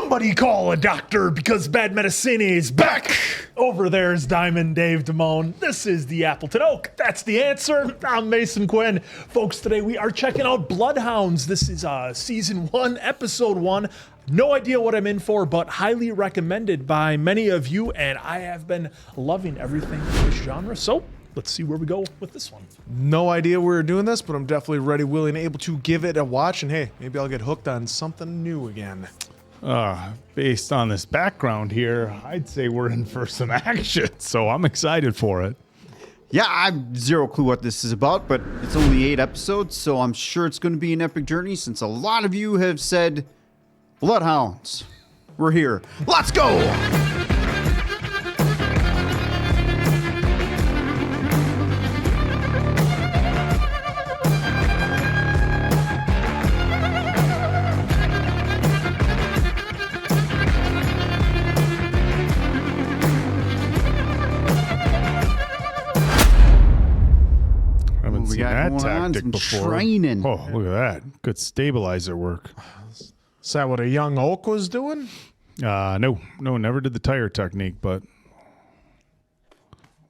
Somebody call a doctor because bad medicine is back. Over there's Diamond Dave Damone. This is the Appleton Oak. That's the answer. I'm Mason Quinn. Folks, today we are checking out Bloodhounds. This is season 1, episode 1. No idea what I'm in for, but highly recommended by many of you, and I have been loving everything in this genre. So let's see where we go with this one. No idea we were doing this, but I'm definitely ready, willing, able to give it a watch, and hey, maybe I'll get hooked on something new again. Based on this background here, I'd say we're in for some action, so I'm excited for it. Yeah, I've zero clue what this is about, but it's only 8 episodes, so I'm sure it's going to be an epic journey since a lot of you have said, Bloodhounds, we're here. Let's go! We got that tactic before. Training. Oh, look at that. Good stabilizer work. Is that what a young Oak was doing? No, never did the tire technique, but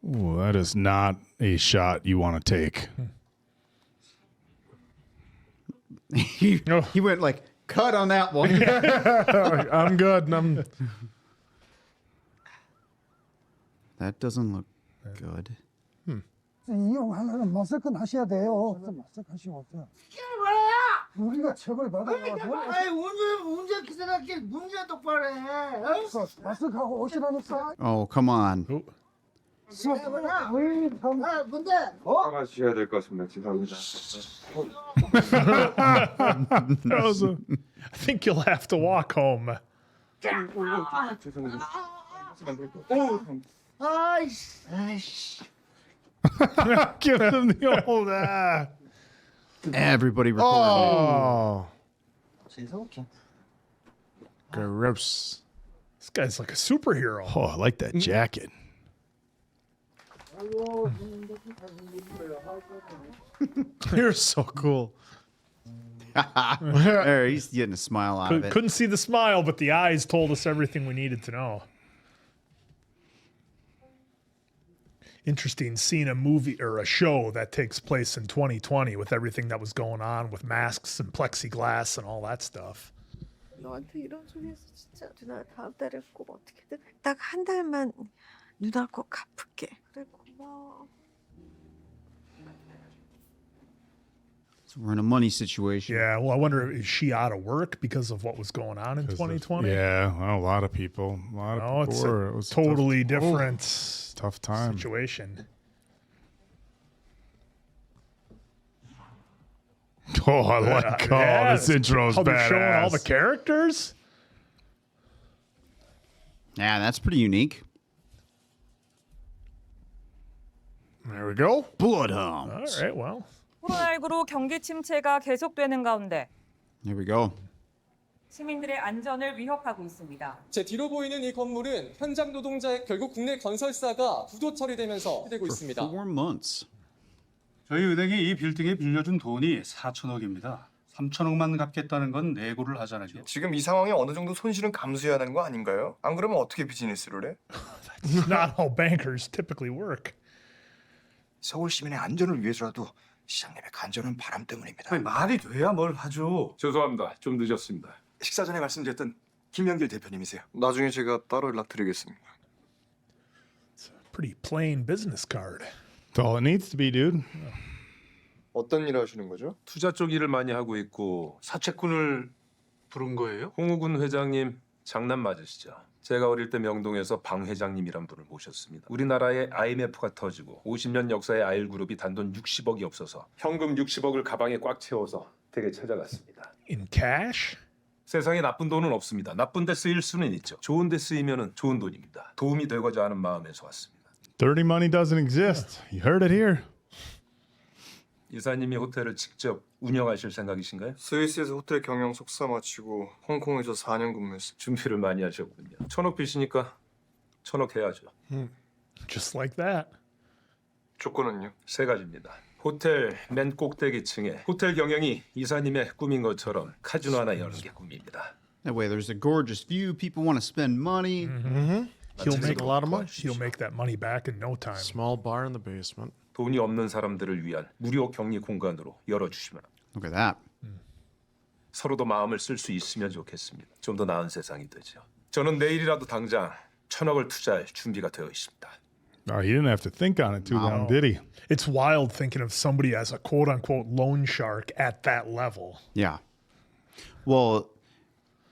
ooh, that is not a shot you want to take. He went like, cut on that one. I'm good. That doesn't look good. 이용하려면 마스크는 하셔야 돼요. 마스크 하시고 없어요. 이게 뭐야? 우리가 처벌 받아야 아이 운전 기사답게 문제 똑바로 해. 어? 마스크하고 오시라니까. Oh, come on. 뭐야? 뭔데? 가셔야 될 것 같습니다. 죄송합니다. I think you'll have to walk home. 아이씨. Give him the old Everybody recorded. Oh, gross. This guy's like a superhero. Oh, I like that jacket. You're so cool. There, he's getting a smile out of it. Couldn't see the smile, but the eyes told us everything we needed to know. Interesting seeing a movie or a show that takes place in 2020 with everything that was going on with masks and plexiglass and all that stuff. 너한테 이런 소리 해서 진짜 누나 다음 달에 꼭 어떻게든 딱 한 달만 누나 꼭 갚을게. 그래 고마워. So we're in a money situation. Yeah, well, I wonder, is she out of work because of what was going on in 2020? Yeah, well, a lot of people. It's were. a It was totally tough, different tough time. situation. Oh, I like this intro's how they're badass. showing all the characters? Yeah, that's pretty unique. There we go. Bloodhounds. All right, well. 코로나19로 경기 침체가 계속되는 가운데 Here we go. 시민들의 안전을 위협하고 있습니다. 제 뒤로 보이는 이 건물은 현장 노동자의 결국 국내 건설사가 부도 처리되면서 되고 있습니다. 4 months. 저희 은행이 이 빌딩에 빌려준 돈이 4천억입니다. 3천억만 갚겠다는 건 내고를 하잖아요. 지금 이 상황에 어느 정도 손실은 감수해야 하는 거 아닌가요? 안 그러면 어떻게 비즈니스를 해? That's not how bankers typically work. 서울 시민의 안전을 위해서라도 시장님의 간절한 바람 때문입니다. 말이 돼야 뭘 하죠. 죄송합니다. 좀 늦었습니다. 식사 전에 말씀드렸던 김영길 대표님이세요. 나중에 제가 따로 연락드리겠습니다. It's a pretty plain business card. That's all it needs to be, dude. 어떤 일을 하시는 거죠? 투자 쪽 일을 많이 하고 있고 사채꾼을 부른 거예요? 홍우군 회장님 장난 맞으시죠? 제가 어릴 때 명동에서 방 회장님이란 분을 모셨습니다. 우리나라에 IMF가 터지고 50년 역사의 아일그룹이 단돈 60억이 없어서 현금 60억을 가방에 꽉 채워서 댁에 찾아갔습니다. In cash? 세상에 나쁜 돈은 없습니다. 나쁜 데 쓰일 수는 있죠. 좋은 데 쓰이면 좋은 돈입니다. 도움이 되고자 하는 마음에서 왔습니다. Dirty money doesn't exist. You heard it here. 이사님이 호텔을 직접 운영하실 생각이신가요? 스위스에서 호텔 경영 석사 마치고 홍콩에서 4년 근무했어요. 준비를 많이 하셨군요. 1,000억 빚이니까 1,000억 해야죠. Just like that. 조건은요? 3가지입니다. 호텔 맨 꼭대기층에 호텔 경영이 이사님의 꿈인 것처럼 카지노 하나 여는 게 꿈입니다. That way, there's a gorgeous view. People want to spend money. He'll make a lot of money. He'll make that money back in no time. Small bar in the basement. 돈이 없는 사람들을 위한 무료 격리 공간으로 열어주시면 Look at that. 서로도 마음을 쓸 수 있으면 좋겠습니다. 좀 더 나은 세상이 되죠. 저는 내일이라도 당장 1,000억을 투자할 준비가 되어 있습니다. Oh, he didn't have to think on it too long, did he? It's wild thinking of somebody as a quote unquote loan shark at that level. Yeah. Well,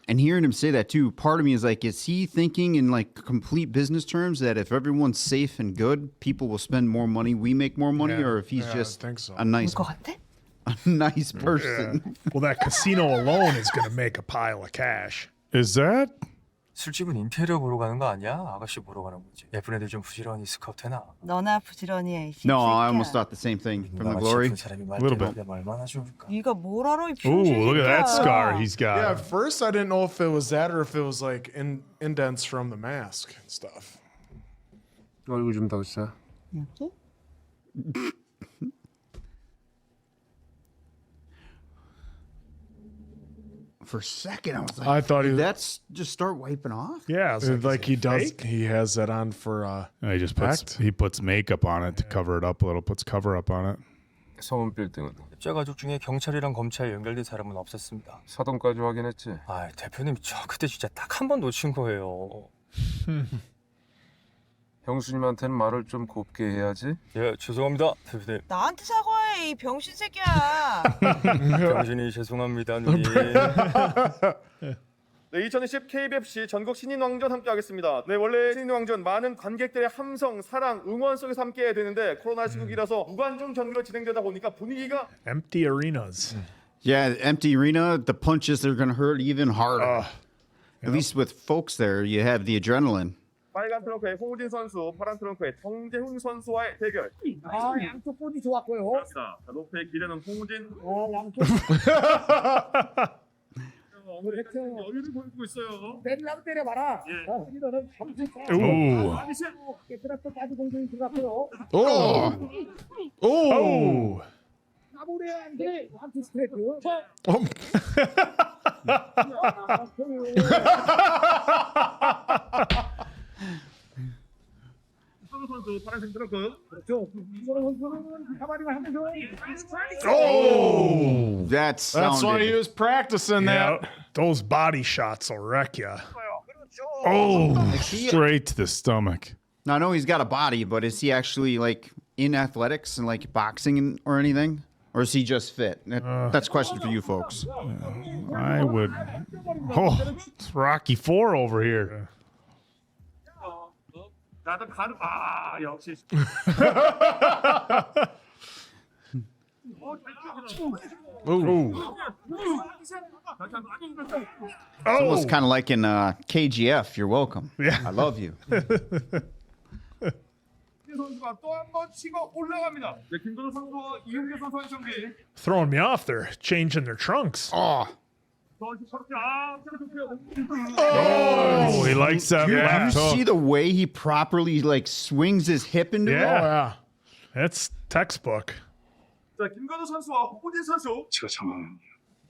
and hearing him say that too, part of me is like, is he thinking in like complete business terms that if everyone's safe and good, people will spend more money, we make more money, or if he's just I think so. a nice person? Well, that casino alone is going to make a pile of cash. Is that? 술집은 인테리어 보러 가는 거 아니야? 아가씨 보러 가는 거지. 예쁜 애들 좀 부지런히 스카우트 해놔. 너나 부지런히 해. No, I almost thought the same thing from the glory. A little bit. 얼마나 좋을까? 네가 뭘 알아 이 Ooh, look at that scar he's got. Yeah, at first I didn't know if it was that or if it was like indents from the mask and stuff. 얼굴 좀 더 써. For a second, I was like, I thought he did was, that's just start wiping off? Yeah, it's like he is it does. fake? He has that on for. He just puts makeup on it to cover it up a little. Puts cover up on it. 서문 빌딩은 입자 가족 중에 경찰이랑 검찰 연결된 사람은 없었습니다. 사돈까지 확인했지. 아, 대표님 저 그때 진짜 딱 한 번 놓친 거예요. 형수님한테는 말을 좀 곱게 해야지. 예, 죄송합니다, 대표님. 나한테 사과해 이 병신 새끼야. 병신이 죄송합니다, 누님. 네, 2020 KBFC 전국 신인왕전 함께하겠습니다. 네, 원래 신인왕전 많은 관객들의 함성, 사랑, 응원 속에서 함께해야 되는데 코로나 시국이라서 무관중 경기로 진행되다 보니까 분위기가 Empty arenas. Yeah, empty arena, the punches are going to hurt even harder. At least with folks there, you have the adrenaline. 빨간 트렁크의 홍우진 선수, 파란 트렁크의 정재훈 선수와의 대결. 아, 양쪽 볼이 좋았고요. 자, 높이 기대는 홍우진. 양쪽. 오늘 핵심 여유를 보여주고 있어요. 벨랑 때려봐라. 예. 이거는 점수. Ooh. 깨끗하게 공격이 들어갔고요. Oh. Oh. 까불해야 안 돼. 한투 스트레이트. 선수 파란색 트렁크. 그렇죠. 이거는 선수는 가만히만 하면서. Oh, that sounded. That's why he was practicing Yeah, that. those body shots will wreck you. Oh, straight to the stomach. Now, I know he's got a body, but is he actually like in athletics and like boxing or anything? Or is he just fit? That's a question for you folks. I would. Oh, it's Rocky IV over here. 나도 가는 역시. It's almost kind of like in KGF. You're welcome. Yeah. I love you. 선수가 또 한 번 치고 올라갑니다. 네, 김건우 선수와 이용재 선수의 경기. Throwing me off there, changing their trunks. Oh, Oh, he likes that you left see hook. the way he properly like swings his hip into it? Yeah, that's textbook. 자, 김건우 선수와 홍우진 선수. 지가 참.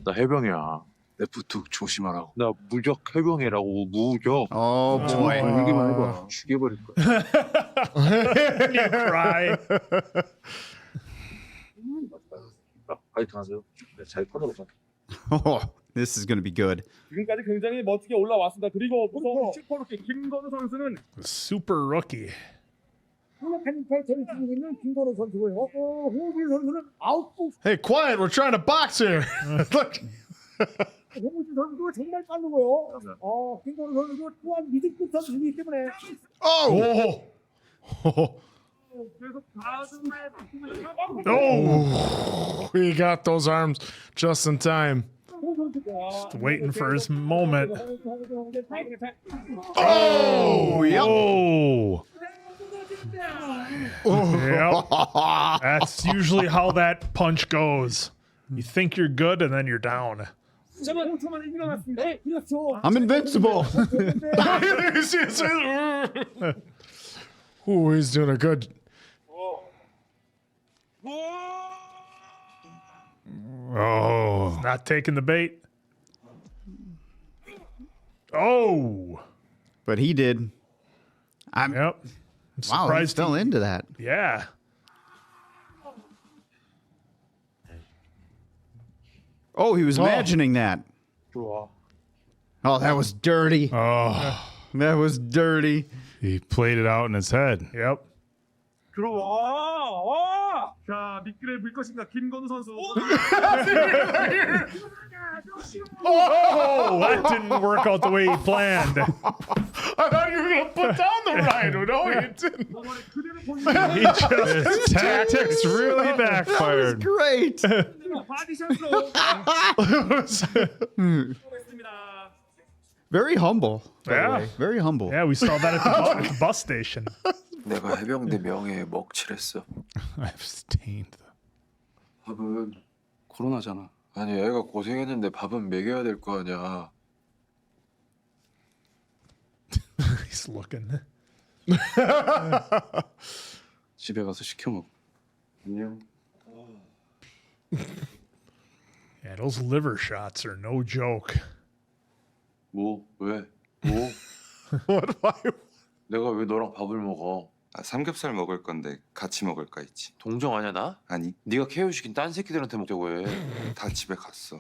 나 해병이야. 레프트 조심하라고. 나 무적 해병이라고 무적. Oh boy. 여기만 해봐. 죽여버릴 거야. You cry. 파이팅 하세요. 잘 터널로 가. Oh, this is going to be good. 지금까지 굉장히 멋지게 올라왔습니다. 그리고 무서운 슈퍼루키 김건우 선수는 Super rookie. 노력하는 패턴을 지니고 있는 김건우 선수고요. 홍우진 선수는 아웃복. Hey, quiet. We're trying to box here. Look. 홍우진 선수가 정말 빠르고요. 김건우 선수도 또한 미드급 선수이기 때문에. Oh. 계속 가슴에 박수고 있어요. Oh. He got those arms just in time. Just waiting for his moment. Oh, yep. Yep. That's usually how that punch goes. You think you're good and then you're down. I'm invincible. Oh, he's doing a good. Oh, Not taking the bait. Oh. But he did. I'm Yep. I'm wow, he surprised fell into that. Yeah. Oh, he was imagining that. Oh, that was dirty. Oh, That was dirty. he played it out in his head. Yep. 들어와. 자, 미끼를 물 것인가 김건우 선수. Oh, that didn't work out the way he planned. I thought you were gonna put down the rhino. No, you didn't. He just His tactics really backfired. Great. Very humble. by the Yeah. way. Very humble. Yeah, we saw that at the bus station. 내가 해병대 명예에 먹칠했어. Abstained. 밥은 코로나잖아. 아니 애가 고생했는데 밥은 먹여야 될 거 아니야. He's looking. 집에 가서 시켜 먹. 안녕. Yeah, those liver shots are no joke. 뭐 왜? 뭐? What? Why? 내가 왜 너랑 밥을 먹어? 아, 삼겹살 먹을 건데 같이 먹을까 했지. 동정 아니야 나? 아니. 네가 케어시킨 딴 새끼들한테 먹자고 해. 다 집에 갔어.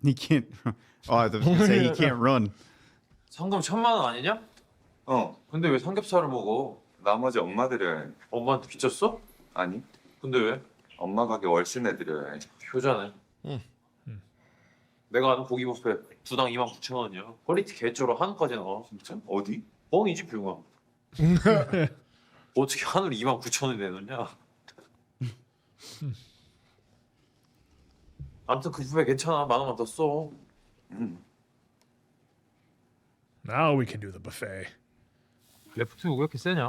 He can't. Oh, I was gonna say he can't run. 상금 1,000만 원 아니냐? 어. 근데 왜 삼겹살을 먹어? 나머지 엄마 드려야 해. 엄마한테 빚졌어? 아니. 근데 왜? 엄마 가게 월세 내드려야 해. 효자네. 내가 아는 고기 뷔페 두당 29,000원이야. 퀄리티 개쩔어. 한우까지 나와. 진짜? 어디? 뻥이지 병아. 어떻게 한우를 29,000원에 내놓냐? 아무튼 그 뷔페 괜찮아. 10,000원만 더 써. Now we can do the buffet. 레프트 왜 이렇게 세냐?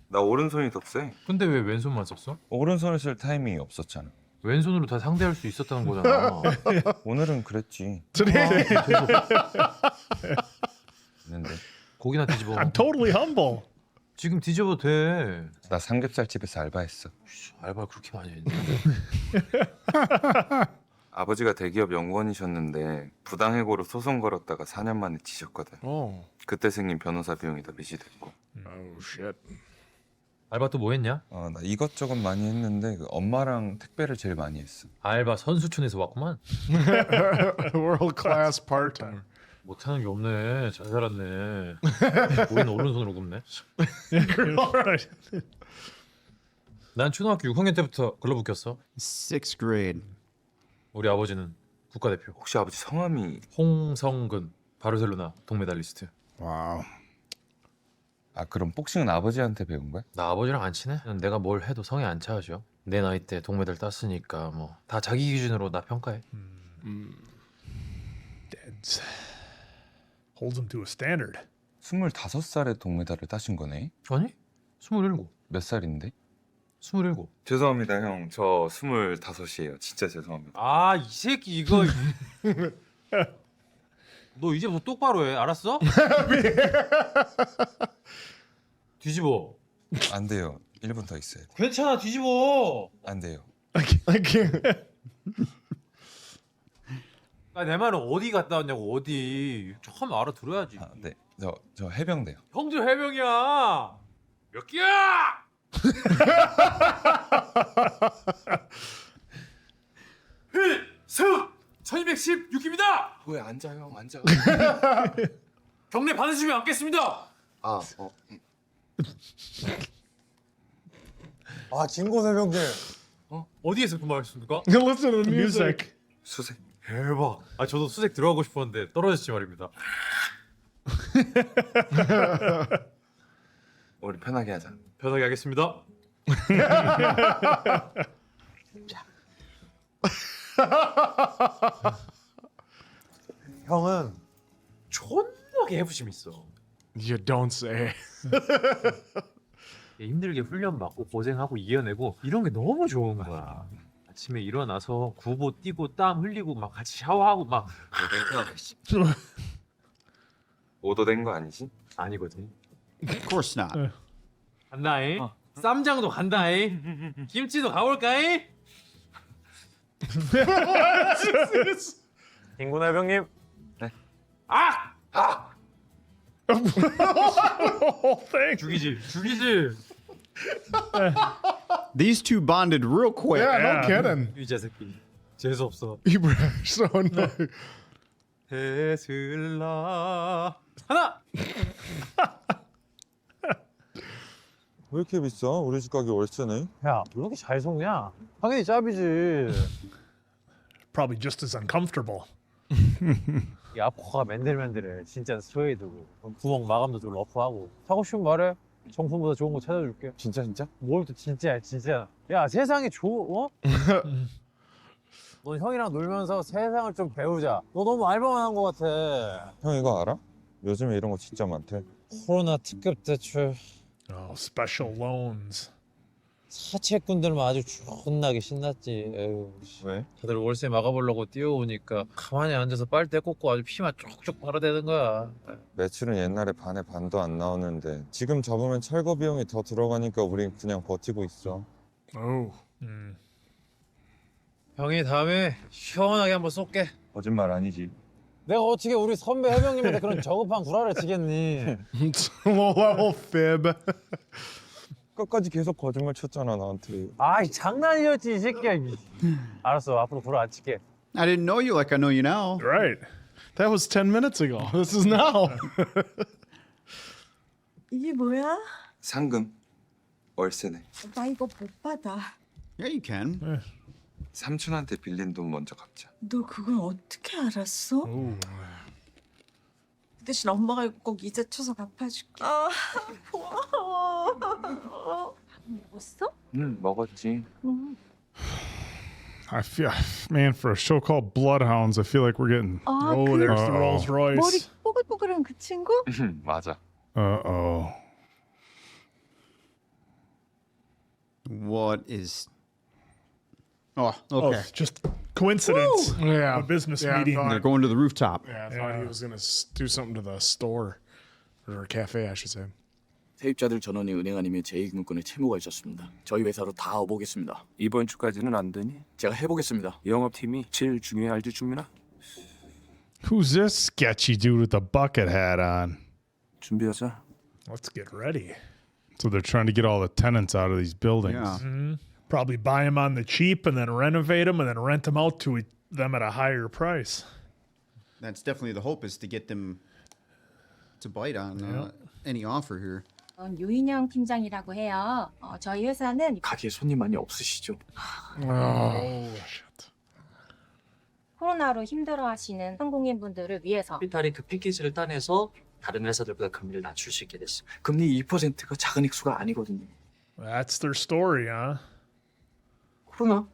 나 오른손이 더 세. 근데 왜 왼손만 썼어? 오른손을 쓸 타이밍이 없었잖아. 왼손으로 다 상대할 수 있었다는 거잖아. 오늘은 그랬지. 근데 고기나 뒤집어. I'm totally humble. 지금 뒤집어도 돼. 나 삼겹살 집에서 알바했어. 알바 그렇게 많이 했는데. 아버지가 대기업 연구원이셨는데 부당해고로 소송 걸었다가 4년 만에 지셨거든. 그때 생긴 변호사 비용이 다 미시 됐고. Oh shit. 알바 또 뭐 했냐? 나 이것저것 많이 했는데 그 엄마랑 택배를 제일 많이 했어. 알바 선수촌에서 왔구만. World class part time. 못하는 게 없네. 잘 살았네. 우리는 오른손으로 굽네. 난 초등학교 6학년 때부터 글러브 꼈어. 6th grade. 우리 아버지는 국가대표. 혹시 아버지 성함이? 홍성근. 바르셀로나 동메달리스트. 와우. 아 그럼 복싱은 아버지한테 배운 거야? 나 아버지랑 안 친해? 내가 뭘 해도 성에 안 차죠. 내 나이 때 동메달 땄으니까 뭐 다 자기 기준으로 나 평가해. Deads. Holds him to a standard. 25살에 동메달을 따신 거네? 아니? 27. 몇 살인데? 27. 죄송합니다 형. 저 25이에요. 진짜 죄송합니다. 아, 이 새끼 이거. 너 이제 뭐 똑바로 해. 알았어? 뒤집어. 안 돼요. 1분 더 있어야 돼. 괜찮아. 뒤집어. 안 돼요. I can't. 아, 내 말은 어디 갔다 왔냐고. 어디. 처음 알아들어야지. 아, 네. 저 해병대요. 형들 해병이야. 몇 개야? 필승 1216입니다. 왜 앉아 형 앉아. 경례 받으시면 앉겠습니다. 아 진고 해병대. 어디에서 근무하셨습니까? Listen to the music. 수색. 대박. 아, 저도 수색 들어가고 싶었는데 떨어졌지 말입니다. 우리 편하게 하자. 편하게 하겠습니다. 형은 존나게 해부심 있어. You don't say. 힘들게 훈련 받고 고생하고 이겨내고 이런 게 너무 좋은 거야. 아침에 일어나서 구보 뛰고 땀 흘리고 막 같이 샤워하고 막. 오도 된 거 아니지? 아니거든. Of course not. 한나이. 쌈장도 간다잉. 김치도 가볼까잉? 김구나 회장님. 네. 죽이지. 죽이지. These two bonded real quick. Yeah, no kidding. 유자 새끼. 재수 없어. So annoying. 테슬라 하나. 왜 이렇게 비싸? 우리 집 가격 월세네. 야, 왜 이렇게 잘 속냐? 당연히 짭이지. Probably just as uncomfortable. 이 앞코가 맨들맨들해. 진짜 스웨이드고. 구멍 마감도 좀 러프하고. 사고 싶으면 말해. 정품보다 좋은 거 찾아줄게. 진짜? 뭘 또 진짜야, 진짜. 야, 세상에 어? 넌 형이랑 놀면서 세상을 좀 배우자. 너 너무 알바만 한 거 같아. 형 이거 알아? 요즘에 이런 거 진짜 많대. 코로나 특급 대출. Oh, special loans. 사채꾼들만 아주 존나게 신났지. 에휴. 왜? 다들 월세 막아보려고 뛰어오니까 가만히 앉아서 빨대 꽂고 아주 피만 쪽쪽 빨아대는 거야. 매출은 옛날에 반에 반도 안 나오는데 지금 잡으면 철거 비용이 더 들어가니까 우린 그냥 버티고 있어. Oh. 형이 다음에 시원하게 한번 쏠게. 거짓말 아니지. 내가 어떻게 우리 선배 해병님한테 그런 저급한 구라를 치겠니? Low level fib. 끝까지 계속 거짓말 쳤잖아 나한테. 아이 장난이었지 이 새끼야. 알았어, 앞으로 구라 안 칠게. I didn't know you like I know you now. Right. That was 10 minutes ago. This is now. 이게 뭐야? 상금. 월세네. 나 이거 못 받아. Yeah, you can. 삼촌한테 빌린 돈 먼저 갚자. 너 그걸 어떻게 알았어? 그 대신 엄마가 이거 꼭 이자 쳐서 갚아줄게. 아, 고마워. 먹었어? 응, 먹었지. I feel, man, for a show called Bloodhounds, I feel like we're getting. 아, Oh, there's the Rolls 머리 Royce. 뽀글뽀글한 그 친구? 맞아. Uh-oh. What is? Oh, Oh, okay. just coincidence. Yeah. A business Yeah, I meeting. thought- They're going to the rooftop. Yeah, I thought he was gonna do something to the store or a cafe, I should say. 세입자들 전원이 은행 아니면 제2금융권에 채무가 있었습니다. 저희 회사로 다 와보겠습니다. 이번 주까지는 안 되니? 제가 해보겠습니다. 영업팀이 제일 중요해 알지 준민아? Who's this sketchy dude with the bucket hat on? 준비하자. Let's get ready. So they're trying to get all the tenants out of these buildings. Yeah. Probably buy them on the cheap and then renovate them and then rent them out to them at a higher price. That's definitely the hope, is to get them to bite on any offer here. 유인영 팀장이라고 해요. 저희 회사는 가게에 손님 많이 없으시죠? Oh, shit. 코로나로 힘들어하시는 항공인분들을 위해서 피탈이 그 패키지를 따내서 다른 회사들보다 금리를 낮출 수 있게 됐어요. 금리 2%가 작은 액수가 아니거든요. That's their story, huh? 코로나?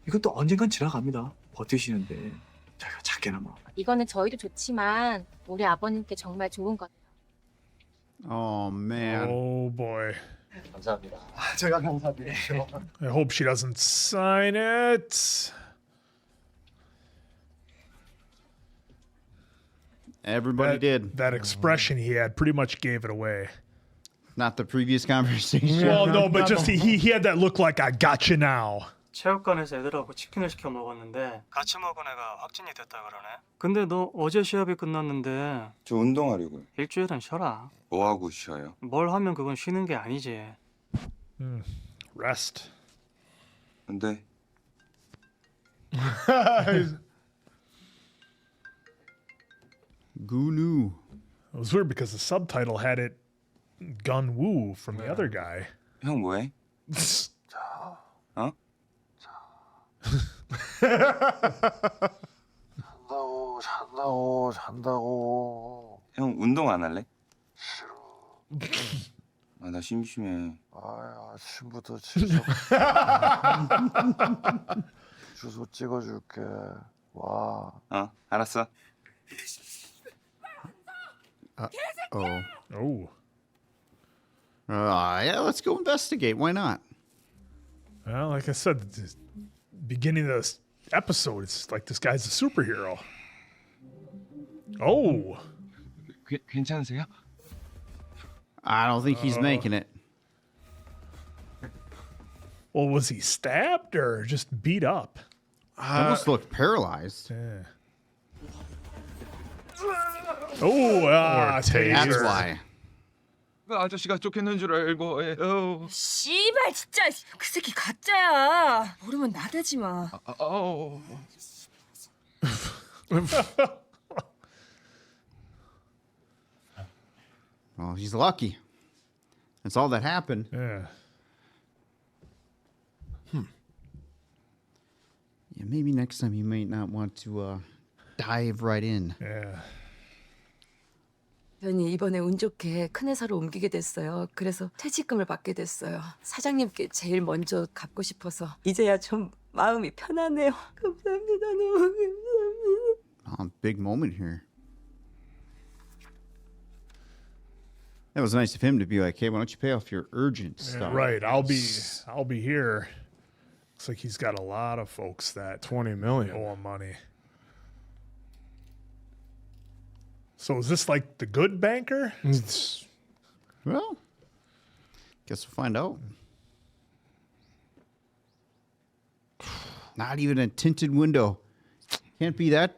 이건 또 언젠간 지나갑니다. 버티시는데 저희가 작게나마. 이거는 저희도 좋지만 우리 아버님께 정말 좋은 것. Oh man. Oh boy. 감사합니다. 제가 감사드려요. I hope she doesn't sign it. Everybody did. That expression he had pretty much gave it away. Not the previous conversation. Well, no, but just he had that look like I got you now. 체육관에서 애들하고 치킨을 시켜 먹었는데 같이 먹은 애가 확진이 됐다 그러네. 근데 너 어제 시합이 끝났는데 저 운동하려고요. 일주일은 쉬어라. 뭐 하고 쉬어요? 뭘 하면 그건 쉬는 게 아니지. Rest. 근데 Goo-noo. It was weird because the subtitle had it Gun Woo from the other guy. 형 뭐해? 어? 잔다고. 형 운동 안 할래? 아, 나 심심해. 아침부터 진짜. 주소 찍어줄게. 와. 어, 알았어. Oh. Oh. Yeah, let's go investigate. Why not? Well, like I said, the beginning of this episode, it's like this guy's a superhero. Oh. 괜찮으세요? I don't think he's making it. Well, was he stabbed or just beat up? Almost looked paralyzed. Yeah. Oh, That's why. 그 아저씨가 쫓겼는 줄 알고. 씨발 진짜 그 새끼 가짜야. 모르면 나대지 마. Oh, he's lucky. That's all that happened. Yeah. Yeah, maybe next time you might not want to dive right in. Yeah. 저는 이번에 운 좋게 큰 회사로 옮기게 됐어요. 그래서 퇴직금을 받게 됐어요. 사장님께 제일 먼저 갚고 싶어서 이제야 좀 마음이 편하네요. 감사합니다. 너무 감사합니다. Big moment here. That was nice of him to be like, "Hey, why don't you pay off your urgent Yeah, stuff?" right. I'll be here. Looks like he's got a lot of folks that 20 million owe him money. So is this like the good banker? Well, guess we'll find out. Not even a tinted window. Can't be that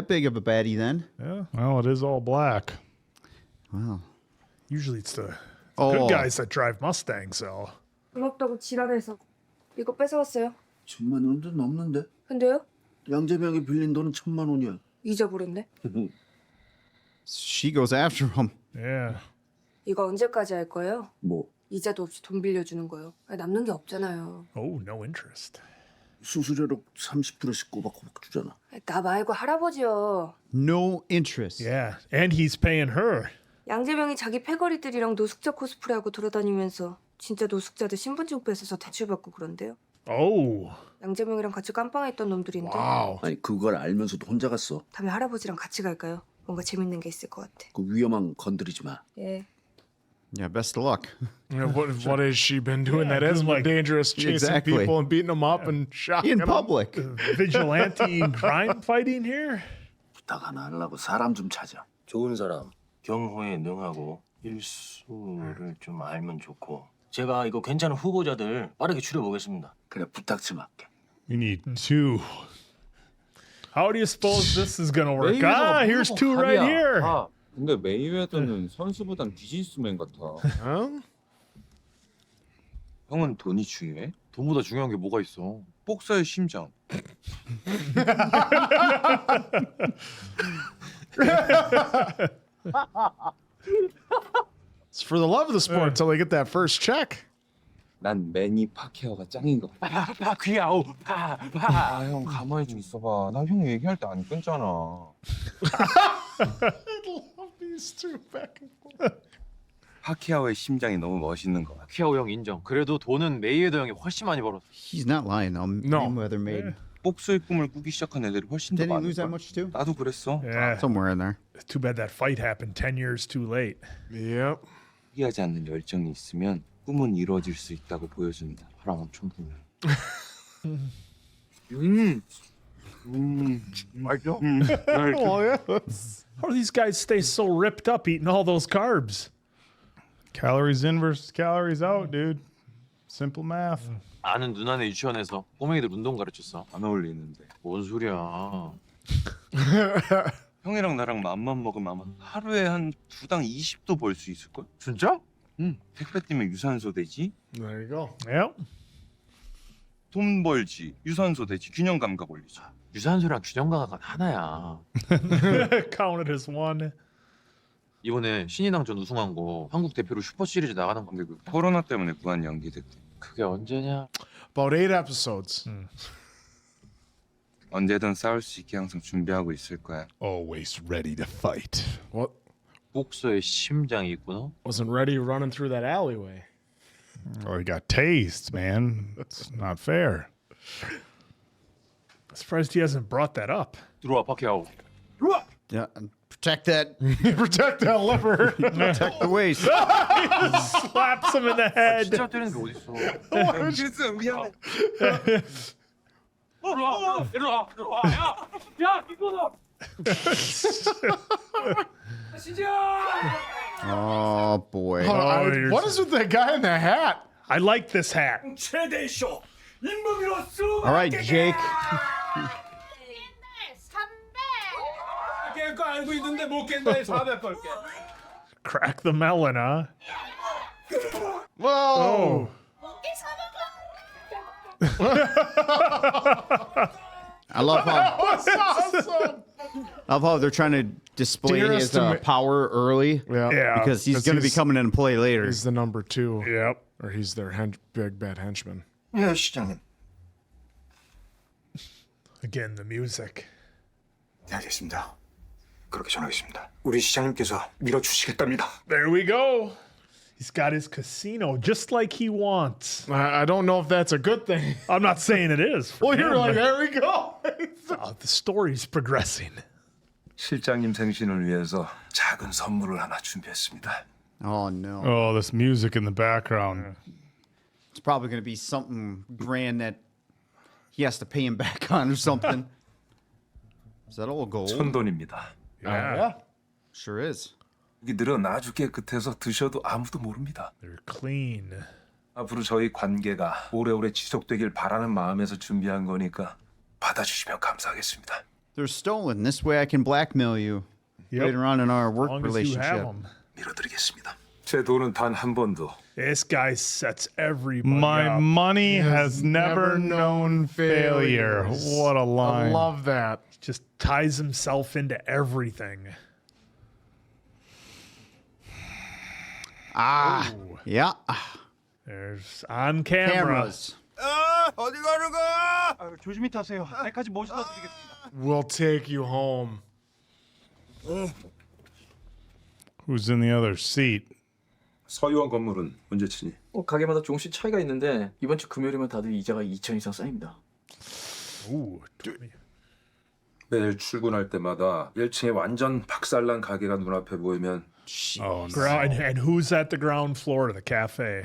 big of a baddie then. Yeah. Well, it is all black. Wow. Usually it's the good guys that drive Mustangs, so. 고맙다고 지랄해서 이거 뺏어왔어요. 1000만 원도 넘는데? 근데요? 양재명이 빌린 돈은 1000만 원이야. 잊어버렸네. She goes after him. Yeah. 이거 언제까지 할 거예요? 뭐? 이자도 없이 돈 빌려주는 거요. 남는 게 없잖아요. Oh, no interest. 수수료로 30%씩 꼬박꼬박 주잖아. 나 말고 할아버지요. No interest. Yeah, and he's paying her. 양재명이 자기 패거리들이랑 노숙자 코스프레하고 돌아다니면서 진짜 노숙자들 신분증 뺏어서 대출받고 그런데요. Oh. 양재명이랑 같이 깜빵에 있던 놈들인데. 아니 그걸 알면서도 혼자 갔어. 다음에 할아버지랑 같이 갈까요? 뭔가 재밌는 게 있을 것 같아. 그 위험한 건 건드리지 마. 예. Yeah, best of luck. Yeah, what has she been doing that is like dangerous, chasing Exactly. people and beating them up and shocking In them? public. Vigilante crime fighting here? 부탁 하나 하려고 사람 좀 찾아. 좋은 사람, 경호에 능하고 일수를 좀 알면 좋고. 제가 이거 괜찮은 후보자들 빠르게 추려보겠습니다. 그래 부탁 좀 할게. You need two. How do you suppose this is gonna work? Here's two right here. 근데 메이웨더는 선수보단 비즈니스맨 같아. 형은 돈이 중요해? 돈보다 중요한 게 뭐가 있어? 복서의 심장. It's for the love of the sport until they get that first check. 난 매니 파케어가 짱인 것 같아. 귀여워. 형 가만히 좀 있어봐. 나 형 얘기할 때 안 끊잖아. These two back and forth. 파키아오의 심장이 너무 멋있는 것 같아. 파키아오 형 인정. 그래도 돈은 메이웨더 형이 훨씬 많이 벌었어. He's not lying. Mayweather made. 복서의 꿈을 꾸기 시작한 애들이 훨씬 더 Didn't he 많을 lose that 거야. much too? 나도 그랬어. Yeah. Somewhere in there. Too bad that fight happened 10 years too late. Yep. 포기하지 않는 열정이 있으면 꿈은 이루어질 수 있다고 보여준다. 바람 엄청 부네. 맛있어? Oh, yeah. How do these guys stay so ripped up eating all those carbs? Calories in versus calories out, dude. Simple math. 아는 누나네 유치원에서 꼬맹이들 운동 가르쳤어. 안 어울리는데. 뭔 소리야? 형이랑 나랑 맘만 먹으면 아마 하루에 한 2당 20도 벌 수 있을걸? 진짜? 응. 택배 뛰면 유산소 되지. There you go. Yep. 돈 벌지. 유산소 되지. 균형 감각 올리지. 유산소랑 균형 감각은 하나야. Counted as one. 이번에 신인왕전 우승한 거 한국 대표로 슈퍼 시리즈 나가는 건데 그 코로나 때문에 무한 연기됐대. 그게 언제냐? About 8 episodes. 언제든 싸울 수 있게 항상 준비하고 있을 거야. Always ready to fight. What? 복서의 심장이 있구나. Wasn't ready running through that alleyway. Oh, he got tased, man. That's not fair. Surprised he hasn't brought that up. 들어와 파키아오. Yeah, and protect that. Protect that liver. Protect the waist. Slaps him in the head. 진짜 때리는 게 어딨어? 그래서 미안해. 일로 와. 야, 이거다. Oh boy. What is with that guy in the hat? I like this hat. All right, Jake. Crack the melon, huh? Whoa! I love how they're trying to display his power early. Yeah. Because he's going to be coming into play later. He's the number 2. Yep. Or he's their big bad henchman. 예, 시장님. Again, the music. 네, 알겠습니다. 그렇게 전하겠습니다. 우리 시장님께서 밀어주시겠답니다. There we go. He's got his casino just like he wants. I don't know if that's a good thing. I'm not saying it is. for Well, you're him, like, but- there we go. The story's progressing. 실장님 생신을 위해서 작은 선물을 하나 준비했습니다. Oh, no. Oh, this music in the background. It's probably going to be something grand that he has to pay him back on or something. Is that all gold? 천돈입니다. Yeah. Sure is. 고기들은 아주 깨끗해서 드셔도 아무도 모릅니다. They're clean. 앞으로 저희 관계가 오래오래 지속되길 바라는 마음에서 준비한 거니까 받아주시면 감사하겠습니다. They're stolen. This way I can blackmail you later on in our work As long as you have relationship. them. 밀어드리겠습니다. 제 돈은 단 한 번도. This guy sets everybody My up. money has never known failure. What a line. I love that. Just ties himself into everything. Yeah. There's on camera. Cameras. 어디 가는 거야? 조심히 타세요. 내까지 모셔다 드리겠습니다. We'll take you home. Who's in the other seat? 서유원 건물은 언제 치니? 가게마다 조금씩 차이가 있는데 이번 주 금요일이면 다들 이자가 2천 이상 쌓입니다. Ooh, 매일 출근할 때마다 1층에 완전 박살난 가게가 눈앞에 보이면 Oh, and who's at the ground floor of the cafe?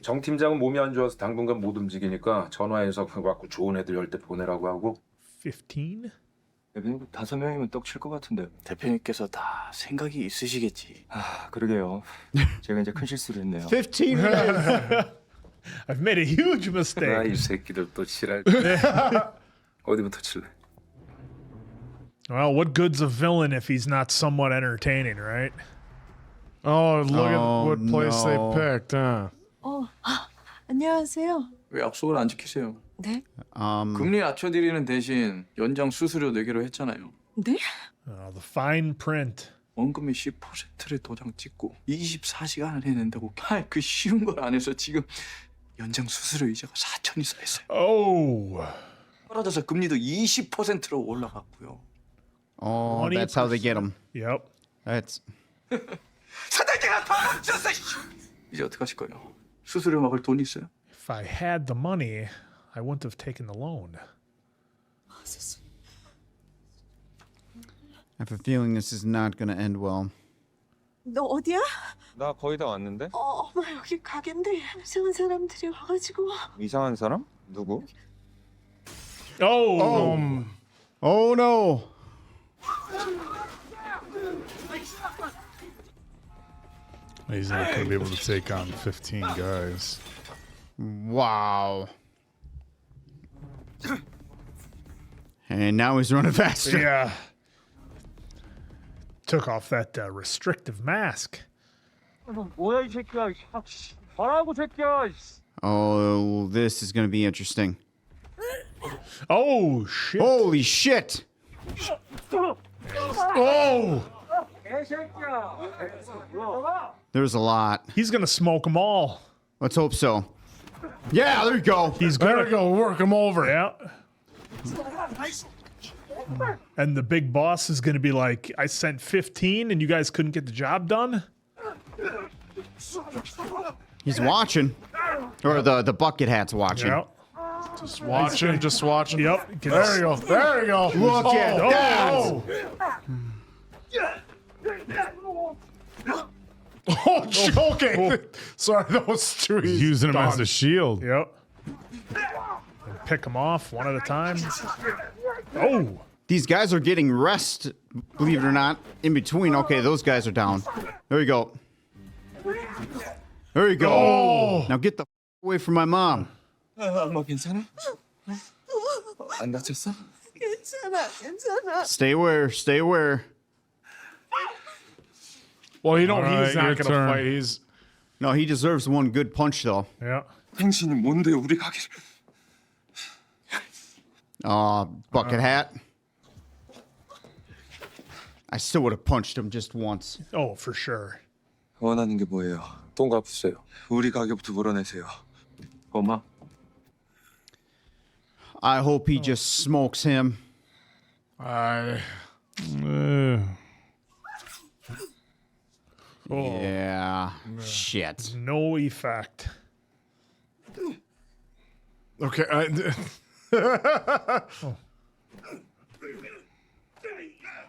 정 팀장은 몸이 안 좋아서 당분간 못 움직이니까 전화해서 그거 갖고 좋은 애들 열 때 보내라고 하고 15? 대표님 5명이면 떡 칠 것 같은데 대표님께서 다 생각이 있으시겠지. 그러게요. 제가 이제 큰 실수를 했네요. 15 I've made a huge mistake. 이 새끼들 또 칠할 어디부터 칠래? Well, what good's a villain if he's not somewhat entertaining, right? Oh, look at Oh, what place no. they picked, huh? 안녕하세요. 왜 약속을 안 지키세요? 네? 금리 낮춰드리는 대신 연장 수수료 내기로 했잖아요. 네? The fine print. 원금의 10%를 도장 찍고 24시간을 해낸다고 그 쉬운 걸 안 해서 지금 연장 수수료 이자가 4천이 쌓였어요. Oh. 떨어져서 금리도 20%로 올라갔고요. Oh, that's how they get them. Yep. That's. 사장님가 더 멈췄어. 이제 어떻게 하실 거예요? 수수료 막을 돈 있어요? If I had the money, I wouldn't have taken the loan. I have a feeling this is not going to end well. 너 어디야? 나 거의 다 왔는데? 엄마 여기 가게인데 이상한 사람들이 와가지고. 이상한 사람? 누구? Oh. Oh no. He's not going to be able to take on 15 guys. Wow. And now he's running faster. Yeah. Took off that restrictive mask. 뭐야 이 새끼야. 가라고 새끼야. Oh, this is going to be interesting. Oh, shit. Holy shit. Oh. There's a lot. He's going to smoke them all. Let's hope so. Yeah, there you go. He's There going we go. Work him over. Yeah. And the big boss is going to be like, I sent 15 and you guys couldn't get the job done? He's watching. Or the bucket hat's watching. Yep. Just watching, just watching. Yep. There you go. There you go. Look at that. Oh, joking. Sorry, that was too easy. He's using him as a shield. Yep. And pick them off one at a time. Oh. These guys are getting rest, believe it or not, in between. Okay, those guys are down. There you go. There you go. Oh. Now get the Away from my mom. 엄마 괜찮아? 안 다쳤어? 괜찮아. Stay aware. Well, you know All he's right, not your gonna turn. fight. No, he deserves one good punch though. Yeah. 당신이 뭔데 우리 가게를? Bucket hat. I still would have punched him just once. Oh, for sure. 원하는 게 뭐예요? 돈 갚으세요. 우리 가게부터 물어내세요. 엄마. I hope he just smokes him. Yeah. Shit. No effect. Okay.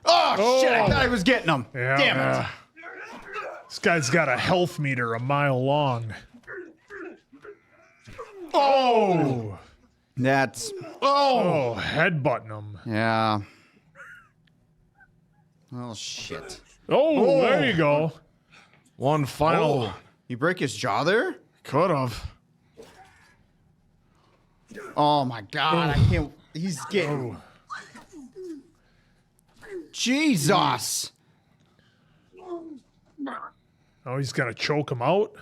Oh, shit! I thought I was getting him. Yeah. Damn it. This guy's got a health meter a mile long. Oh! That's... Oh, headbutting him. Yeah. Oh, shit. Oh, there you go. One final. Oh, you break his jaw there? Could have. Oh, my God. I can't... He's getting... Jesus! Oh, he's gonna choke him out?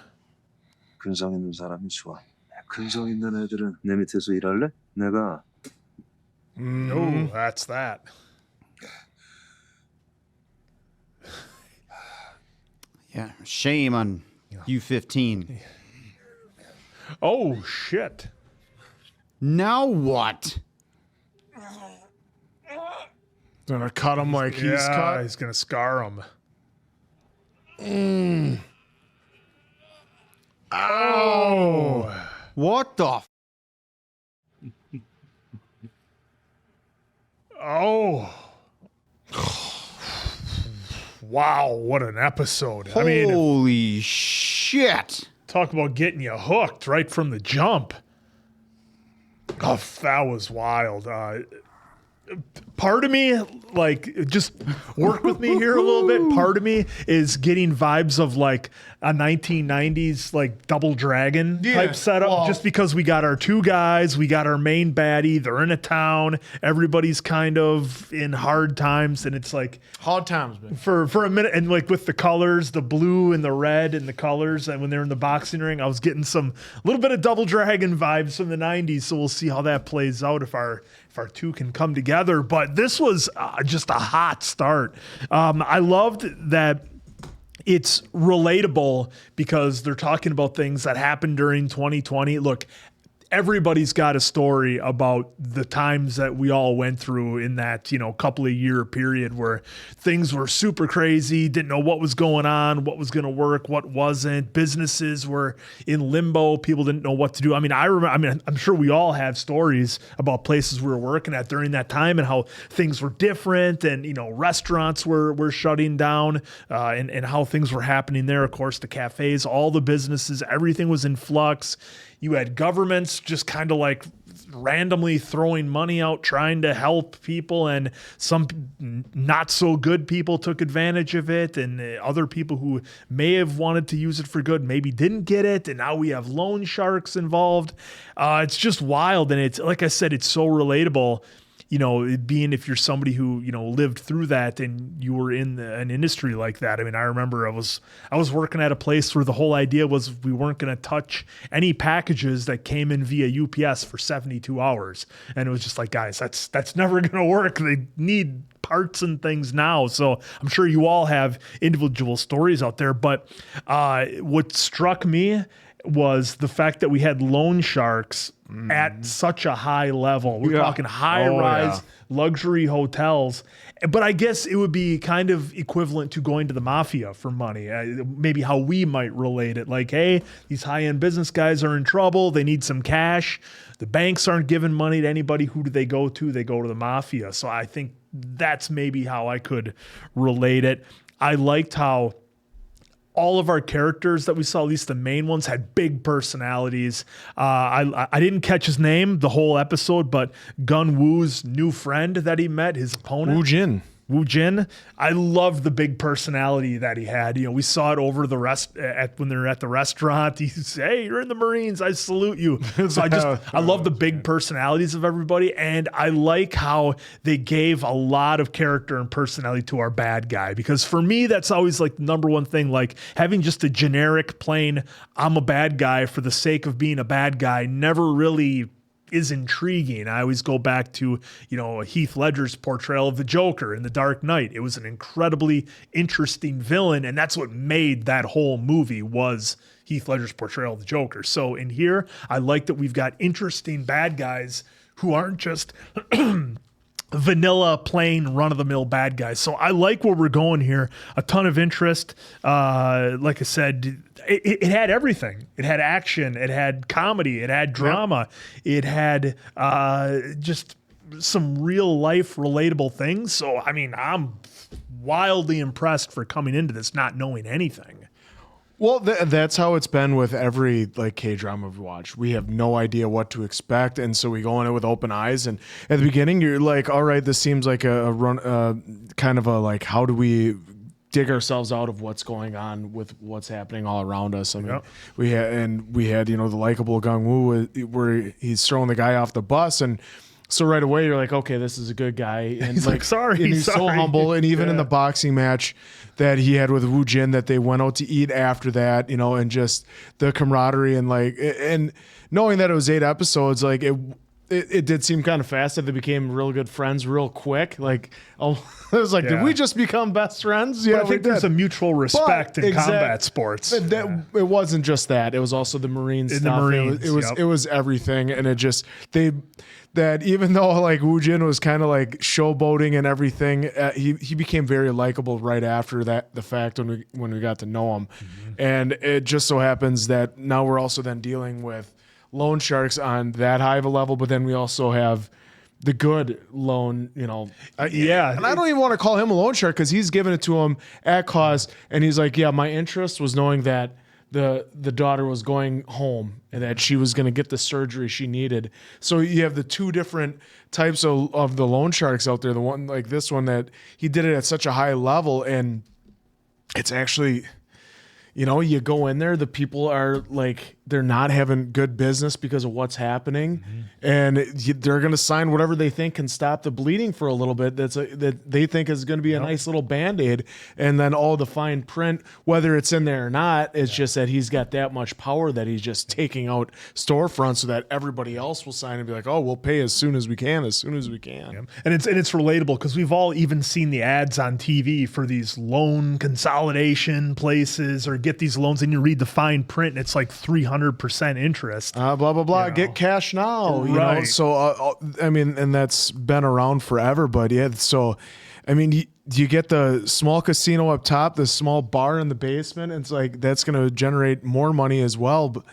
근성 있는 사람이 좋아. 근성 있는 애들은 내 밑에서 일할래? 내가. Oh, that's that. Yeah, shame on you 15. Oh, shit. Now what? Gonna cut him like he's cut. He's gonna scar him. Oh! What the? Oh. Wow, what an episode. Holy shit. Talk about getting you hooked right from the jump. Oh, that was wild. Part of me, like, just work with me here a little bit. Part of me is getting vibes of like a 1990s like Double Dragon type setup, just because we got our two guys, we got our main baddie, they're in a town, everybody's kind of in hard times, and it's like hard times, man. For a minute, and like with the colors, the blue and the red and the colors, and when they're in the boxing ring, I was getting some little bit of Double Dragon vibes from the 90s. So we'll see how that plays out if our two can come together. But this was just a hot start. I loved that it's relatable because they're talking about things that happened during 2020. Look, everybody's got a story about the times that we all went through in that, couple of year period where things were super crazy, didn't know what was going on, what was going to work, what wasn't. Businesses were in limbo. People didn't know what to do. I'm sure we all have stories about places we were working at during that time and how things were different, and, restaurants were shutting down, and how things were happening there. Of course, the cafes, all the businesses, everything was in flux. You had governments just kind of like randomly throwing money out, trying to help people, and some not so good people took advantage of it, and other people who may have wanted to use it for good maybe didn't get it, and now we have loan sharks involved. It's just wild, and it's, like I said, it's so relatable. Being if you're somebody who, lived through that and you were in an industry like that. I remember I was working at a place where the whole idea was we weren't going to touch any packages that came in via UPS for 72 hours. And it was just like, guys, that's never going to work. They need parts and things now. So I'm sure you all have individual stories out there. But what struck me was the fact that we had loan sharks at such a high level. We're talking high-rise luxury hotels. But I guess it would be kind of equivalent to going to the mafia for money. Maybe how we might relate it. Like, hey, these high-end business guys are in trouble. They need some cash. The banks aren't giving money to anybody. Who do they go to? They go to the mafia. So I think that's maybe how I could relate it. I liked how all of our characters that we saw, at least the main ones, had big personalities. I didn't catch his name the whole episode, but Gun Woo's new friend that he met, his opponent. Woo Jin. Woo Jin, I loved the big personality that he had. You know, we saw it over the when they're at the restaurant. He said, "Hey, you're in the Marines. I salute you." So I love the big personalities of everybody, and I like how they gave a lot of character and personality to our bad guy. Because for me, that's always like the number one thing. Like having just a generic, plain, I'm a bad guy for the sake of being a bad guy never really is intriguing. I always go back to, you know, Heath Ledger's portrayal of the Joker in The Dark Knight. It was an incredibly interesting villain, and that's what made that whole movie was Heath Ledger's portrayal of the Joker. So in here, I like that we've got interesting bad guys who aren't just vanilla, plain, run-of-the-mill bad guys. So I like where we're going here. A ton of interest. Like I said, it had everything. It had action. It had comedy. It had drama. It had just some real-life relatable things. So, I mean, I'm wildly impressed for coming into this not knowing anything. Well, that's how it's been with every like K-drama we watch. We have no idea what to expect, and so we go in it with open eyes. And at the beginning, you're like, "All right, this seems like a run, kind of a like, how do we dig ourselves out of what's going on with what's happening all around us?" I mean, we had you know the likable Gang-woo where he's throwing the guy off the bus and. So right away you're like, okay, this is a good guy, and he's like sorry, and he's so humble. And even in the boxing match that he had with Woo Jin, that they went out to eat after that, you know, and just the camaraderie and like, and knowing that it was 8 episodes, like it did seem kind of fast that they became real good friends real quick. Like, I was like, did we just become best friends? Yeah, I think there's a mutual respect in combat sports. It wasn't just that; it was also the Marine stuff. The Marines, it was everything, and it just that even though like Woo Jin was kind of like showboating and everything, he became very likable right after that. The fact when we got to know him, and it just so happens that now we're also then dealing with loan sharks on that high of a level, but then we also have the good loan, you know. And I don't even want to call him a loan shark because he's giving it to him at cause, and he's like, yeah, my interest was knowing that the daughter was going home and that she was going to get the surgery she needed. So you have the two different types of the loan sharks out there. The one like this one that he did it at such a high level, and it's actually, you know, you go in there, the people are like, they're not having good business because of what's happening, and they're going to sign whatever they think can stop the bleeding for a little bit. That they think is going to be a nice little Band-Aid, and then all the fine print, whether it's in there or not, is just that he's got that much power that he's just taking out storefronts so that everybody else will sign and be like, oh, we'll pay as soon as we can. And it's relatable because we've all even seen the ads on TV for these loan consolidation places or get these loans, and you read the fine print and it's like 300% interest. Blah, blah, blah. You know? Get cash now. You know? So, I mean, and that's been around forever, but yeah. So, I mean, you get the small casino up top, the small bar in the basement. And it's like, that's going to generate more money as well.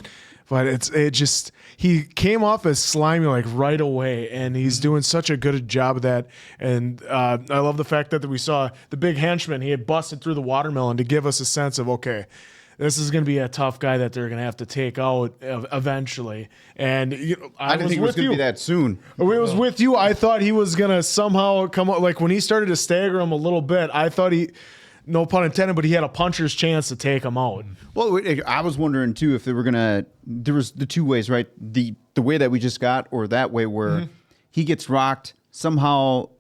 But it just, he came off as slimy like right away, and he's doing such a good job of that. And I love the fact that we saw the big henchman. He had busted through the watermelon to give us a sense of, okay, this is going to be a tough guy that they're going to have to take out eventually. And you know, I didn't think it was going to be that soon. It was with you. I thought he was going to somehow come up. Like when he started to stagger him a little bit, I thought no pun intended, but he had a puncher's chance to take him out. Well, I was wondering too if they were gonna. There was the two ways, right? The way that we just got, or that way where he gets rocked somehow.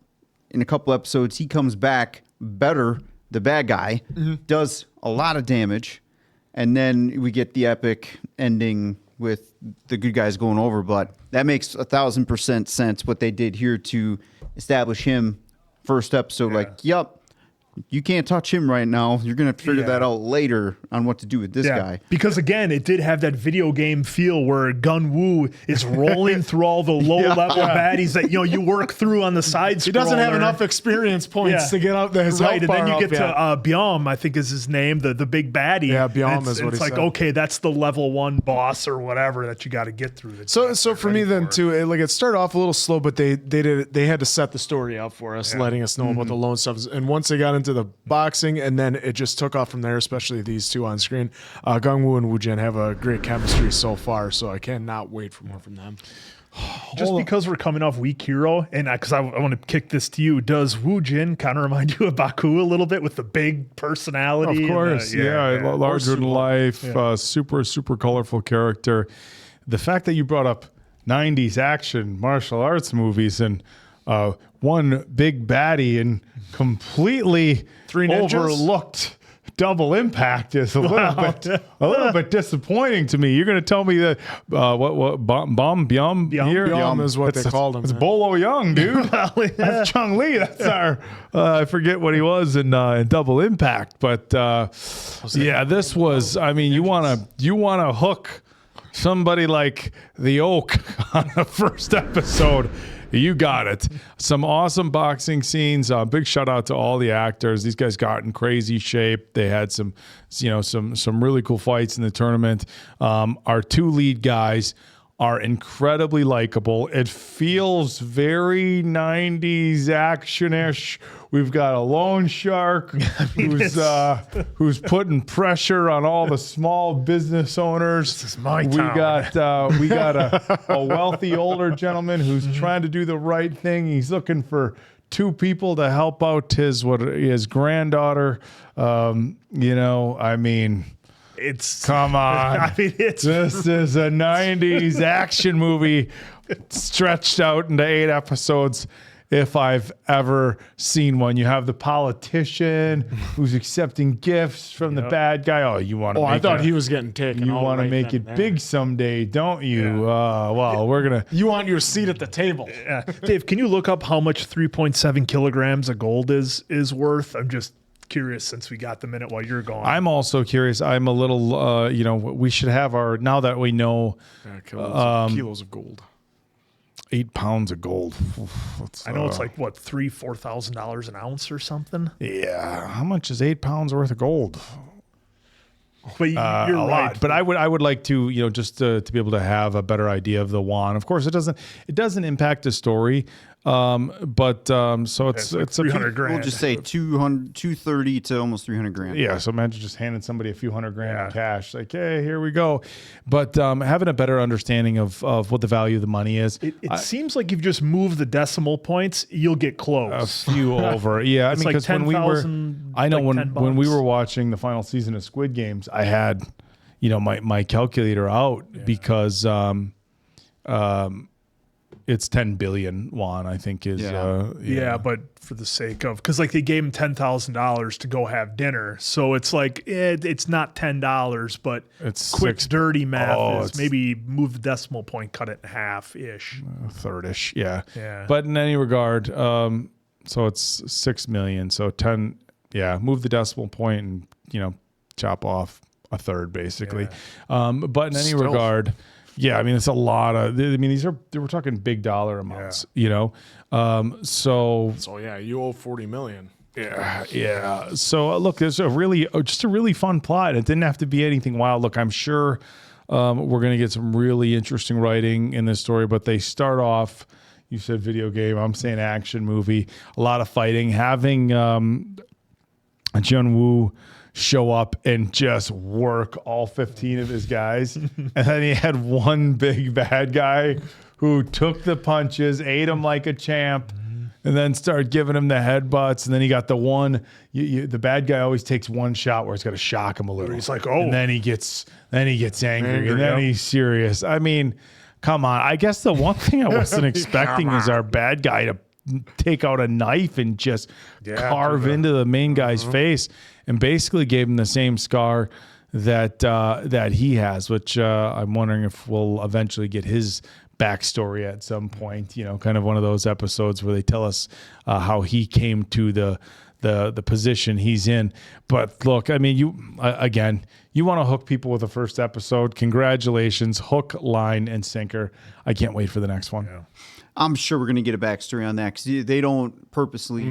In a couple episodes, he comes back better. The bad guy does a lot of damage, and then we get the epic ending with the good guys going over. But that makes 1,000% sense what they did here to establish him first episode. Like, yep. You can't touch him right now. You're going to have to figure that out later on what to do with this guy. Because, again, it did have that video game feel where Gun-Woo is rolling through all the low-level baddies that, you know, you work through on the side scroller. He doesn't have enough experience points to get out there. Right, and then you get to Byom, I think is his name, the big baddie. Yeah, Byom is what he said. It's like, okay, that's the level 1 boss or whatever that you got to get through. So for me then, too, it started off a little slow, but they had to set the story out for us, letting us know about the loan stuff. And once they got into the boxing, and then it just took off from there, especially these two on screen. Gang-woo and Woo Jin have a great chemistry so far, so I cannot wait for more from them. Just because we're coming off Weak Hero, and because I want to kick this to you, does Woo Jin kind of remind you of Baku a little bit with the big personality? Of course, larger than life, super colorful character. The fact that you brought up 90s action martial arts movies and one big baddie and completely overlooked Double Impact is a little bit disappointing to me. You're going to tell me that Byum is what they called him. It's Bolo Young, dude. That's Chung Lee. That's our I forget what he was in Double Impact, but this was. I mean, you want to hook somebody like the Oak on the first episode. You got it. Some awesome boxing scenes. Big shout out to all the actors. These guys got in crazy shape. They had some really cool fights in the tournament. Our two lead guys are incredibly likable. It feels very 90s action-ish. We've got a loan shark who's putting pressure on all the small business owners. This is my town. We got a wealthy older gentleman who's trying to do the right thing. He's looking for two people to help out his granddaughter. Come on. This is a 90s action movie stretched out into 8 episodes. If I've ever seen one, you have the politician who's accepting gifts from the bad guy. Oh, you want to? I thought he was getting taken. You want to make it big someday, don't you? Well, we're gonna. You want your seat at the table, Dave? Can you look up how much 3.7 kilograms of gold is worth? I'm just curious since we got the minute while you're gone. I'm also curious. I'm a little. We should have our now that we know kilos of gold. 8 pounds of gold. I know it's like what $3,000-$4,000 an ounce or something. Yeah, how much is 8 pounds worth of gold? But you're a right. lot. But I would like to just to be able to have a better idea of the won. Of course, it doesn't impact the story. So it's like 300 grand. We'll just say 230 to almost 300 grand. Yeah, so imagine just handing somebody a few $100 grand in cash, like, hey, here we go. But having a better understanding of what the value of the money is. It seems like if you just move the decimal points, you'll get close. A few over. Yeah, it's because when we were watching the final season of Squid Games, I had, my calculator out because it's 10 billion won, I think is. But for the sake of, because they gave him $10,000 to go have dinner, so it's like it's not $10, but it's quick dirty math is maybe move the decimal point, cut it in half ish, third-ish, yeah. But in any regard, so it's 6 million. So 10, move the decimal point and chop off a third basically. But in any regard. Yeah, I mean it's a lot of. We're talking big dollar amounts, So you owe 40 million. Yeah. So look, there's just a really fun plot. It didn't have to be anything wild. Look, I'm sure we're gonna get some really interesting writing in this story, but they start off. You said video game. I'm saying action movie. A lot of fighting. Having Jun-woo show up and just work all 15 of his guys. And then he had one big bad guy who took the punches, ate him like a champ, and then started giving him the headbutts. And then he got the one, the bad guy always takes one shot where it's got to shock him a little. He's like, oh. And then he gets angry and then he's serious. I mean, come on. I guess the one thing I wasn't expecting is our bad guy to take out a knife and just carve into the main guy's face, and basically gave him the same scar that he has, which I'm wondering if we'll eventually get his backstory at some point. Kind of one of those episodes where they tell us how he came to the position he's in. But look, I mean, you want to hook people with the first episode. Congratulations, hook, line, and sinker. I can't wait for the next one. Yeah. I'm sure we're going to get a backstory on that because they don't purposely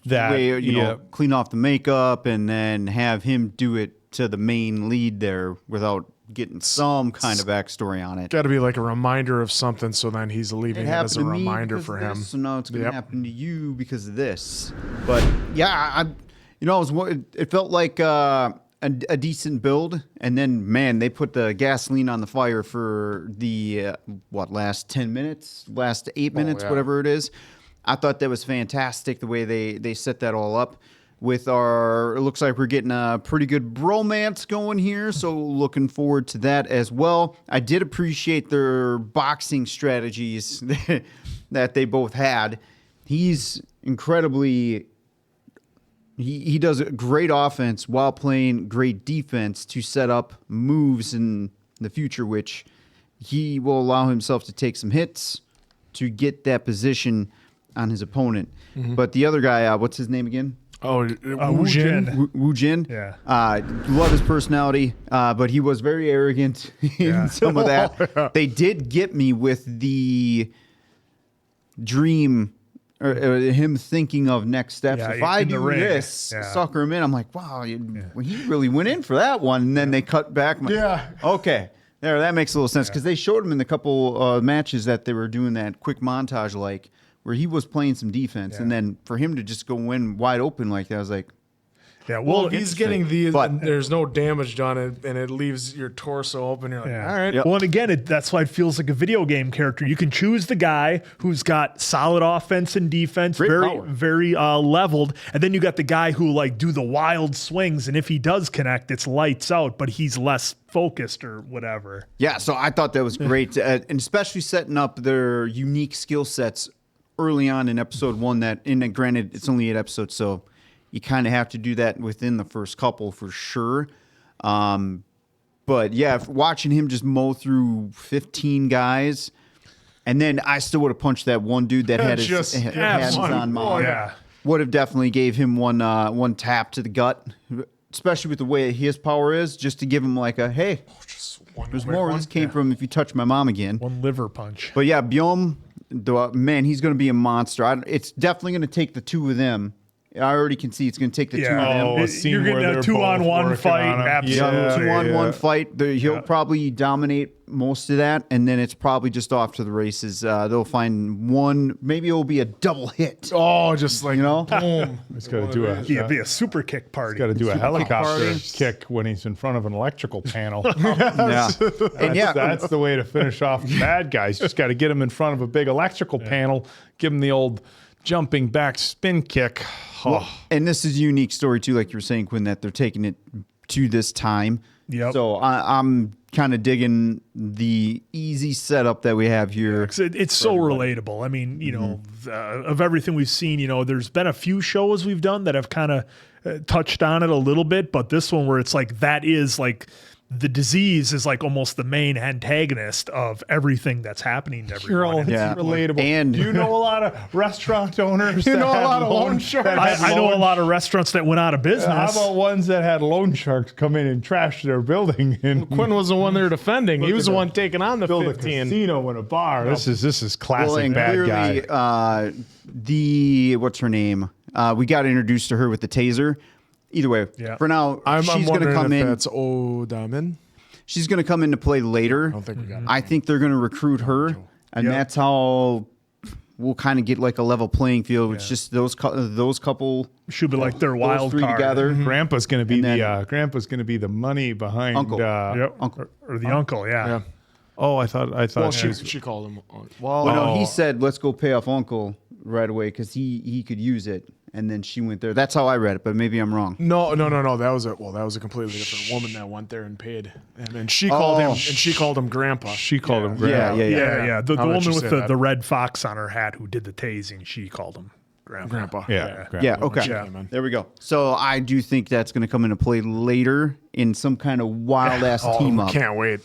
clean off the makeup and then have him do it to the main lead there without getting some kind of backstory on it. Got to be like a reminder of something, so then he's leaving it as a reminder for him. So now it's going to happen to you because of this. But yeah, it felt like a decent build, and then man, they put the gasoline on the fire for the last 10 minutes, last 8 minutes, whatever it is. I thought that was fantastic the way they set that all up. With it looks like we're getting a pretty good bromance going here, so looking forward to that as well. I did appreciate their boxing strategies that they both had. He's incredibly. He does a great offense while playing great defense to set up moves in the future, which he will allow himself to take some hits to get that position on his opponent. Mhm. But the other guy, what's his name again? Woo Jin. Woo Jin. Yeah. Love his personality, but he was very arrogant in some of that. They did get me with the dream. Or him thinking of next steps. Yeah, if I in the do ring. this, sucker him in. I'm like, wow, he really went in for that one. And then they cut back. I'm like, okay, that makes a little sense because they showed him in the couple matches that they were doing that quick montage, like where he was playing some defense, and then for him to just go in wide open like that, I was like, yeah. Well, if he's getting these, and there's no damage done, and it leaves your torso open. You're like, all right. Well, and again, that's why it feels like a video game character. You can choose the guy who's got solid offense and defense, very leveled, and then you got the guy who like do the wild swings, and if he does connect, it's lights out, but he's less focused or whatever. yeah. So I thought that was great, and especially setting up their unique skill sets early on in episode 1. And granted, it's only 8 episodes, so you kind of have to do that within the first couple for sure. But yeah, watching him just mow through 15 guys, and then I still would have punched that one dude that had his hands on mom. Would have definitely gave him one tap to the gut, especially with the way his power is, just to give him like a, hey, there's more where this came from if you touch my mom again. One liver punch. But yeah, Byom, man, he's going to be a monster. It's definitely going to take the two of them. I already can see it's going to take the two of them. You're getting a 2-on-1 fight. Absolutely. 2-on-1 fight. He'll probably dominate most of that, and then it's probably just off to the races. They'll find one. Maybe it will be a double hit. Oh, just like, boom. He's got to do be a super kick party. He's got to do a helicopter kick when he's in front of an electrical panel. Yeah. That's the way to finish off the bad guys. Just got to get him in front of a big electrical panel, give him the old jumping back spin kick. Well, and this is a unique story too, like you were saying, Quinn, that they're taking it to this time. Yep. So I'm kind of digging the easy setup that we have here. It's so relatable. I mean, you know, of everything we've seen, you know, there's been a few shows we've done that have kind of touched on it a little bit, but this one where it's like that is like the disease is like almost the main antagonist of everything that's happening to everyone. It's relatable. And you know a lot of restaurant owners. You know a lot of loan sharks. I know a lot of restaurants that went out of business. How about ones that had loan sharks come in and trash their building? And Quinn was the one they were defending. He was the one taking on the build 15. a casino and a bar. This is classic and bad clearly, guy. What's her name? We got introduced to her with the taser. Either way, for now, she's going to come in. That's Damin. She's going to come into play later. I think they're going to recruit her, and that's how we'll kind of get like a level playing field. It's just those couple should be like their wild three card together. Grandpa's going to be Grandpa's going to be the money behind uncle. Uncle or the uncle. Yeah. Oh, I thought. Well, she called him. Well, no, he said, "Let's go pay off Uncle right away because he could use it." And then she went there. That's how I read it, but maybe I'm wrong. No. That was a completely different woman that went there and paid. And she called him. And she called him Grandpa. She called him Grandpa. Yeah. The woman with the red fox on her hat who did the tasing, she called him Grandpa. Yeah. Okay. There we go. So I do think that's going to come into play later in some kind of wild ass team up. Can't wait.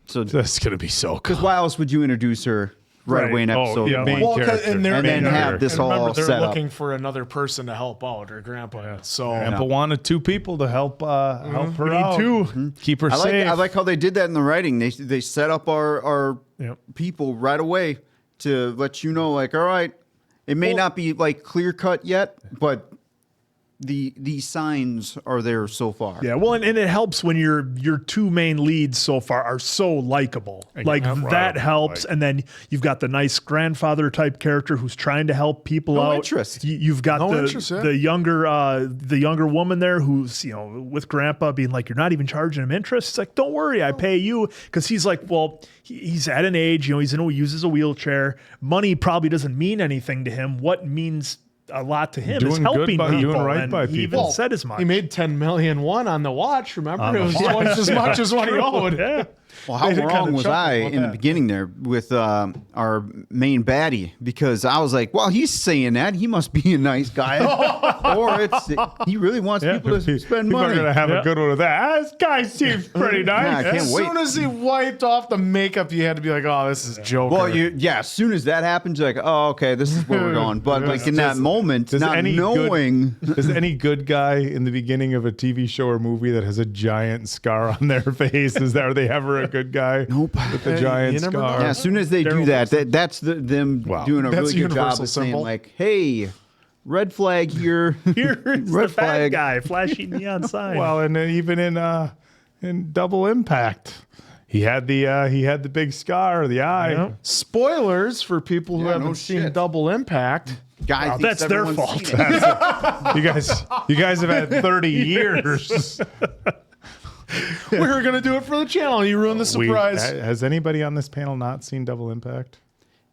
So that's going to be so cool. Because why else would you introduce her right away in episode one? And then have this all set they're up. looking for another person to help out, or Grandpa. Yeah. So Grandpa wanted 2 people to help her out. Two. Keep her safe. I like how they did that in the writing. They set up our people right away to let you know, like, all right, it may not be like clear cut yet, but the signs are there so far. Yeah, well, and it helps when your two main leads so far are so likable. Like that helps, and then you've got the nice grandfather type character who's trying to help people out. Interest. You've got the younger woman there who's with grandpa being like, you're not even charging him interest. It's like, don't worry, I pay you, because he's like, well, he's at an age, he uses a wheelchair. Money probably doesn't mean anything to him. What means a lot to him is helping people. Doing right by he people. even said as much. He made 10 million on the watch. Remember, it was twice as much as what he owed. Yeah. Well, how wrong was I in the beginning there with our main baddie? Because I was like, well, he's saying that. He must be a nice guy. Or he really wants people to spend money. People are going to have a good one with that. This guy seems pretty nice. Yeah, I can't As wait. soon as he wiped off the makeup, you had to be like, oh, this is Joker. Well, as soon as that happens, you're like, oh, okay, this is where we're going. But like in that moment, not knowing. Is any good guy in the beginning of a TV show or movie that has a giant scar on their face? Are they ever a good guy? Nope. With a giant scar. Yeah, as soon as they do that, that's them doing a really good job of saying like, hey, red flag here. Here's red the bad guy flashing neon sign. Well, and then even in Double Impact, he had the big scar of the eye. Yeah. Spoilers for people who haven't seen Double Impact. Guy that's their fault. You guys have had 30 years. We were going to do it for the channel. You ruined the surprise. Has anybody on this panel not seen Double Impact?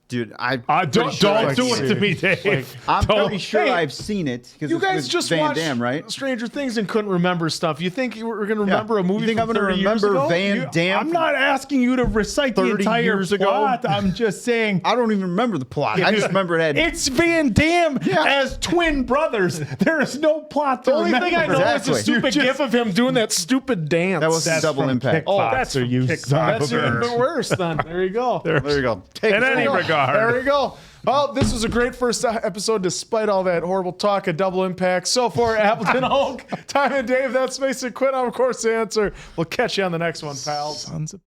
Dude, don't do it to me, Dave. I'm pretty sure I've seen it because You guys just Van watched Damme, right? Stranger Things and couldn't remember stuff. You think you were going to remember a movie You think from I'm gonna 30 years remember ago? Van Damme? I'm not asking you to recite the 30 entire years ago? plot. I'm just saying. I don't even remember the plot. I just remember it had. It's Van Damme as twin brothers. There is no plot to The only remember. thing I know is a Exactly. stupid gif of him doing that stupid dance. That was Double Impact. Oh, that's that's you son That's of a even bitch. worse then. There you go. There you go. Take In it any away. regard. There you go. Well, this was a great first episode despite all that horrible talk of Double Impact. So for Appleton Hulk, Time and Dave, that's Mason Quinn. I'm, of course, the answer. We'll catch you on the next one, pals. Sons of